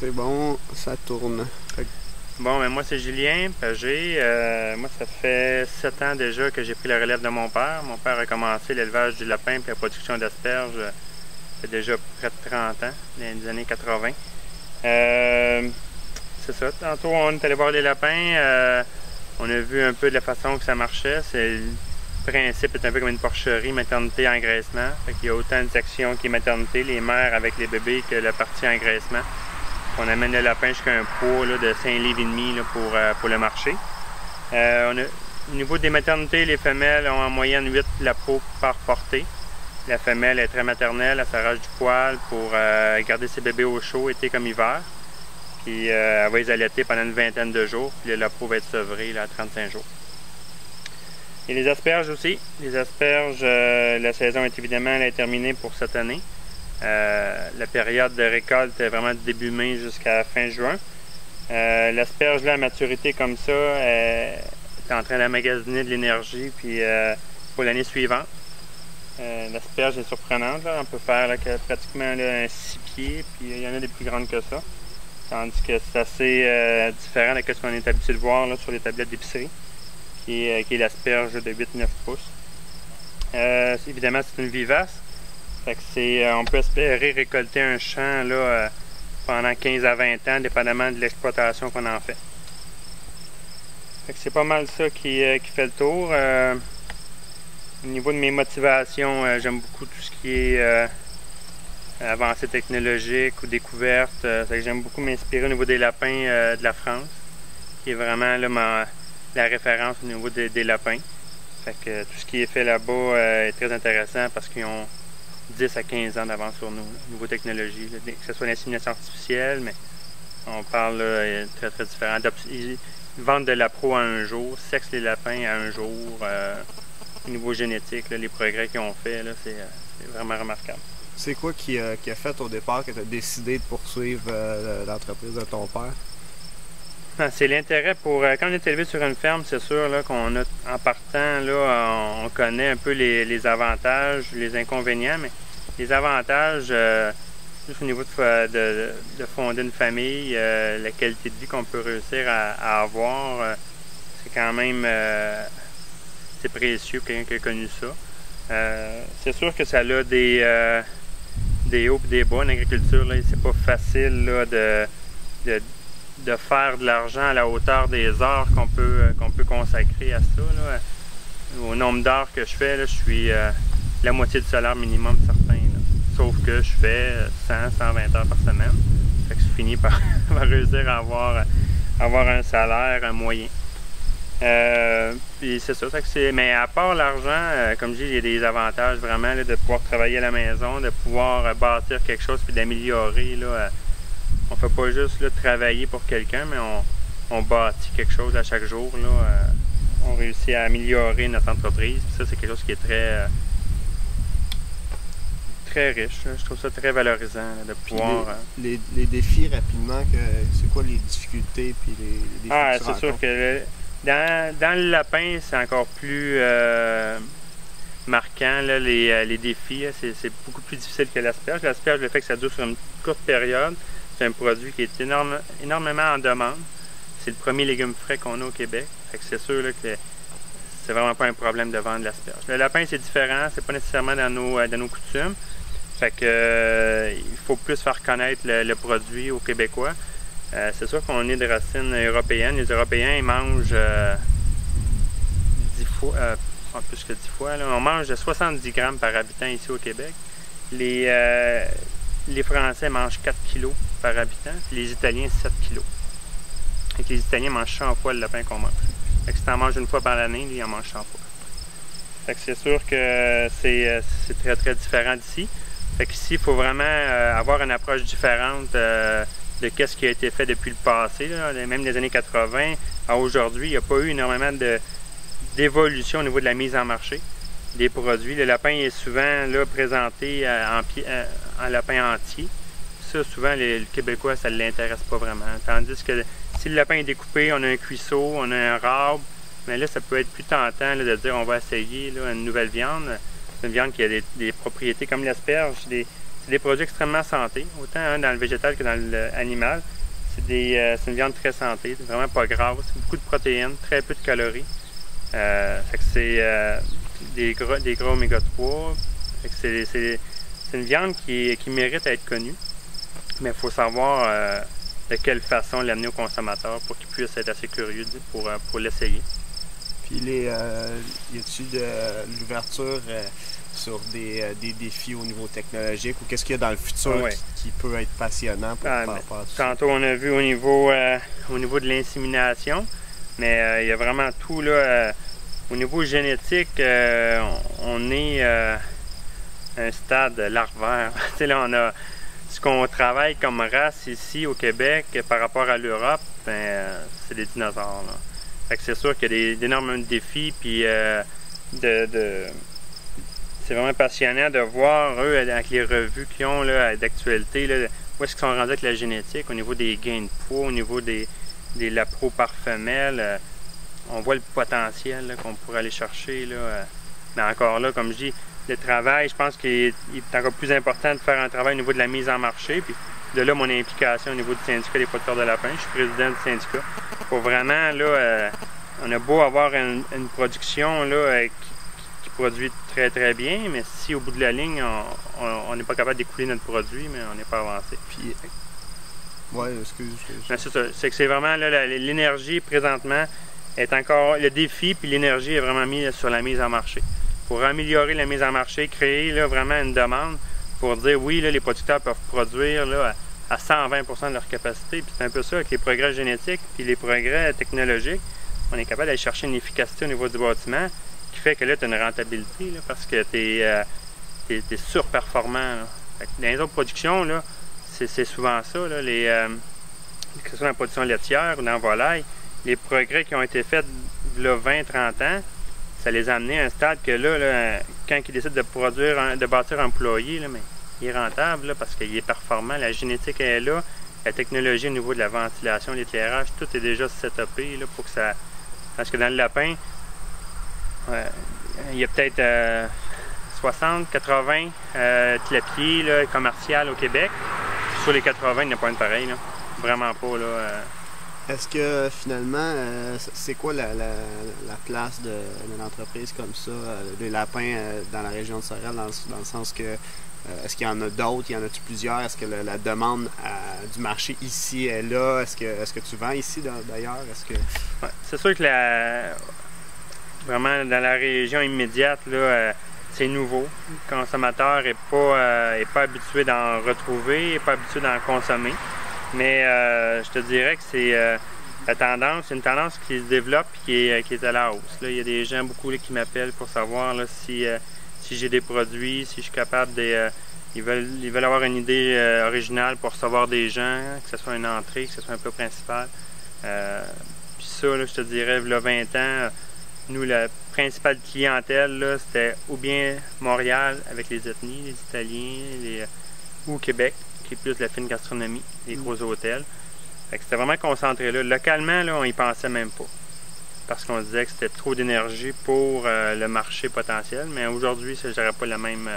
C'est bon, ça tourne. Bon, ben moi c'est Julien Pagé. Moi ça fait 7 ans déjà que j'ai pris la relève de mon père. Mon père a commencé l'élevage du lapin et la production d'asperges ça fait déjà près de 30 ans, dans les années 80. C'est ça, tantôt on est allé voir les lapins, on a vu un peu de la façon que ça marchait. Le principe est un peu comme une porcherie, maternité, engraissement. Fait qu'il y a autant de sections qui est maternité, les mères avec les bébés, que la partie engraissement. On amène le lapin jusqu'à un poids là, de 5,5 livres pour le marché. Au niveau des maternités, les femelles ont en moyenne 8 lapos par portée. La femelle est très maternelle, elle s'arrache du poil pour garder ses bébés au chaud, été comme hiver. Puis elle va les allaiter pendant une vingtaine de jours, puis le lapot va être sevré là, à 35 jours. Et les asperges aussi. Les asperges, la saison est évidemment terminée pour cette année. La période de récolte est vraiment de début mai jusqu'à fin juin. L'asperge là, à maturité comme ça, est en train d'emmagasiner de l'énergie puis pour l'année suivante. L'asperge est surprenante. Là. On peut faire là, pratiquement là, un 6 pieds, puis il y en a des plus grandes que ça. Tandis que c'est assez différent de ce qu'on est habitué de voir là, sur les tablettes d'épicerie, qui est l'asperge de 8-9 pouces. Évidemment, c'est une vivace. Fait que on peut espérer récolter un champ là, pendant 15 à 20 ans, dépendamment de l'exploitation qu'on en fait. Fait que c'est pas mal ça qui fait le tour. Au niveau de mes motivations, j'aime beaucoup tout ce qui est avancée technologique ou découverte. Fait que j'aime beaucoup m'inspirer au niveau des lapins de la France, qui est vraiment là, la référence au niveau des lapins. Fait que tout ce qui est fait là-bas est très intéressant parce qu'ils ont 10 à 15 ans d'avance sur nous, au niveau technologie, là, que ce soit l'insémination artificielle, mais on parle là, très très différent. Ils vendent de la pro à un jour, sexent les lapins à un jour. Au niveau génétique, là, les progrès qu'ils ont fait, c'est vraiment remarquable. C'est quoi qui a fait au départ que tu as décidé de poursuivre l'entreprise de ton père? C'est l'intérêt pour... quand on est élevé sur une ferme, c'est sûr là, qu'on a, en partant, là, on connaît un peu les avantages, les inconvénients, mais les avantages, juste au niveau de fonder une famille, la qualité de vie qu'on peut réussir à avoir, c'est quand même c'est précieux pour quelqu'un qui a connu ça. C'est sûr que ça a des hauts et des bas en agriculture. C'est pas facile là, de faire de l'argent à la hauteur des heures qu'on peut consacrer à ça. Là. Au nombre d'heures que je fais, là, je suis la moitié du salaire minimum certain. Là. Sauf que je fais 100-120 heures par semaine. Fait que je finis par réussir à avoir un salaire moyen. Puis c'est ça, mais à part l'argent, comme je dis, il y a des avantages vraiment là, de pouvoir travailler à la maison, de pouvoir bâtir quelque chose puis d'améliorer. On fait pas juste là, travailler pour quelqu'un, mais on bâtit quelque chose à chaque jour. Là, on réussit à améliorer notre entreprise. Puis ça, c'est quelque chose qui est très riche. Là. Je trouve ça très valorisant là, de pouvoir... Les défis rapidement, c'est quoi les difficultés puis les défis c'est sûr que dans le lapin, c'est encore plus marquant là, les défis. C'est beaucoup plus difficile que l'asperge. L'asperge, le fait que ça dure sur une courte période, c'est un produit qui est énormément en demande. C'est le premier légume frais qu'on a au Québec. Fait que c'est sûr là, que c'est vraiment pas un problème de vendre l'asperge. Le lapin, c'est différent. C'est pas nécessairement dans nos coutumes. Fait que il faut plus faire connaître le produit aux Québécois. C'est sûr qu'on est de racines européennes. Les Européens, ils mangent 10 fois, plus que 10 fois. Là. On mange 70 grammes par habitant ici au Québec. Les Français mangent 4 kilos par habitant, puis les Italiens 7 kilos. Et les Italiens mangent 100 fois le lapin qu'on mange. Fait que si tu en manges une fois par l'année, ils en mangent 100 fois. Fait que c'est sûr que c'est très très différent d'ici. Fait qu'ici, il faut vraiment avoir une approche différente de ce qui a été fait depuis le passé. Là. Même des années 80 à aujourd'hui, il n'y a pas eu énormément d'évolution au niveau de la mise en marché des produits. Le lapin est souvent là, présenté en lapin entier. Ça, souvent, le Québécois, ça ne l'intéresse pas vraiment. Tandis que si le lapin est découpé, on a un cuisseau, on a un rabe, mais là, ça peut être plus tentant là, de dire on va essayer là, une nouvelle viande. C'est une viande qui a des propriétés comme l'asperge, c'est des produits extrêmement santé, autant dans le végétal que dans l'animal. C'est une viande très santé, vraiment pas grasse, beaucoup de protéines, très peu de calories. Fait que c'est des gras oméga 3. Fait que c'est une viande qui mérite d'être connue, mais il faut savoir de quelle façon l'amener au consommateur pour qu'il puisse être assez curieux pour l'essayer. Puis y a-t-il de l'ouverture sur des défis au niveau technologique ou qu'est-ce qu'il y a dans le futur qui peut être passionnant pour faire part de ça? Tantôt on a vu au niveau de l'insémination, mais il y a vraiment tout là. Au niveau génétique, on est à un stade larvaire. Tu sais, là, on a ce qu'on travaille comme race ici au Québec par rapport à l'Europe, c'est des dinosaures. Là. Fait que c'est sûr qu'il y a d'énormes défis, puis c'est vraiment passionnant de voir, eux, avec les revues qu'ils ont d'actualité, où est-ce qu'ils sont rendus avec la génétique, au niveau des gains de poids, au niveau des lapro par femelle. On voit le potentiel qu'on pourrait aller chercher. Là. Mais encore là, comme je dis, le travail, je pense qu'il est encore plus important de faire un travail au niveau de la mise en marché. Puis de là, mon implication au niveau du syndicat des producteurs de lapins. Je suis président du syndicat. Pour vraiment, là, on a beau avoir une production là, qui produit très très bien, mais si au bout de la ligne, on n'est pas capable d'écouler notre produit, mais on n'est pas avancé. Puis, ouais, excuse. C'est ça. C'est que c'est vraiment l'énergie présentement est encore le défi, puis l'énergie est vraiment mise sur la mise en marché. Pour améliorer la mise en marché, créer là, vraiment une demande pour dire oui, là, les producteurs peuvent produire là, à 120% de leur capacité. Puis c'est un peu ça avec les progrès génétiques puis les progrès technologiques. On est capable d'aller chercher une efficacité au niveau du bâtiment qui fait que là, tu as une rentabilité là, parce que tu es surperformant. Là. Fait que dans les autres productions, là, c'est souvent ça, là, que ce soit dans la production laitière ou dans la volaille, les progrès qui ont été faits il y a 20-30 ans, ça les a amenés à un stade que là quand ils décident de bâtir un poulailler, là, mais il est rentable là, parce qu'il est performant, la génétique est là, la technologie au niveau de la ventilation, l'éclairage, tout est déjà setupé là, pour que ça... Parce que dans le lapin, il y a peut-être 60-80 clapiers commerciaux au Québec. Sur les 80, il n'y en a pas une pareille. Là. Vraiment pas. Là, Est-ce que finalement, c'est quoi la place d'une entreprise comme ça, des lapins dans la région de Sorel, dans le sens que est-ce qu'il y en a d'autres, il y en a-tu plusieurs, est-ce que la demande du marché ici est là, est-ce que tu vends ici d'ailleurs, ouais, c'est sûr que vraiment dans la région immédiate, là, c'est nouveau. Le consommateur n'est pas habitué d'en retrouver, n'est pas habitué d'en consommer. Mais je te dirais que c'est c'est une tendance qui se développe et qui est à la hausse. Là, il y a des gens beaucoup là, qui m'appellent pour savoir là, si j'ai des produits, si je suis capable ils veulent avoir une idée originale pour recevoir des gens, que ce soit une entrée, que ce soit un plat principal. Puis ça, là, je te dirais, il y a 20 ans, nous, la principale clientèle, c'était ou bien Montréal avec les ethnies, les Italiens, ou Québec, qui est plus la fine gastronomie, les gros hôtels. Fait que c'était vraiment concentré là. Localement, là, on y pensait même pas. Parce qu'on disait que c'était trop d'énergie pour le marché potentiel. Mais aujourd'hui, je n'aurais pas la même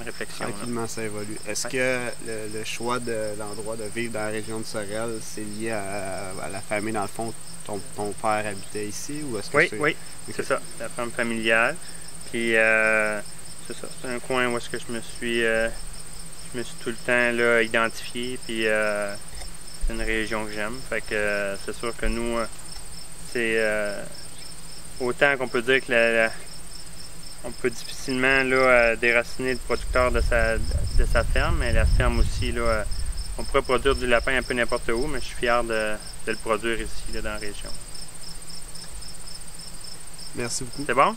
réflexion. Tranquillement, ça évolue. Est-ce que le choix de l'endroit de vivre dans la région de Sorel, c'est lié à la famille, dans le fond? Ton père habitait ici? Ou est-ce que oui, c'est ça. La ferme familiale. Puis, c'est ça. C'est un coin où est-ce que je me suis tout le temps là, identifié. Puis, c'est une région que j'aime. Fait que c'est sûr que nous, c'est autant qu'on peut dire que on peut difficilement là, déraciner le producteur de sa ferme, mais la ferme aussi, là, on pourrait produire du lapin un peu n'importe où, mais je suis fier de le produire ici, là, dans la région. Merci beaucoup. C'est bon?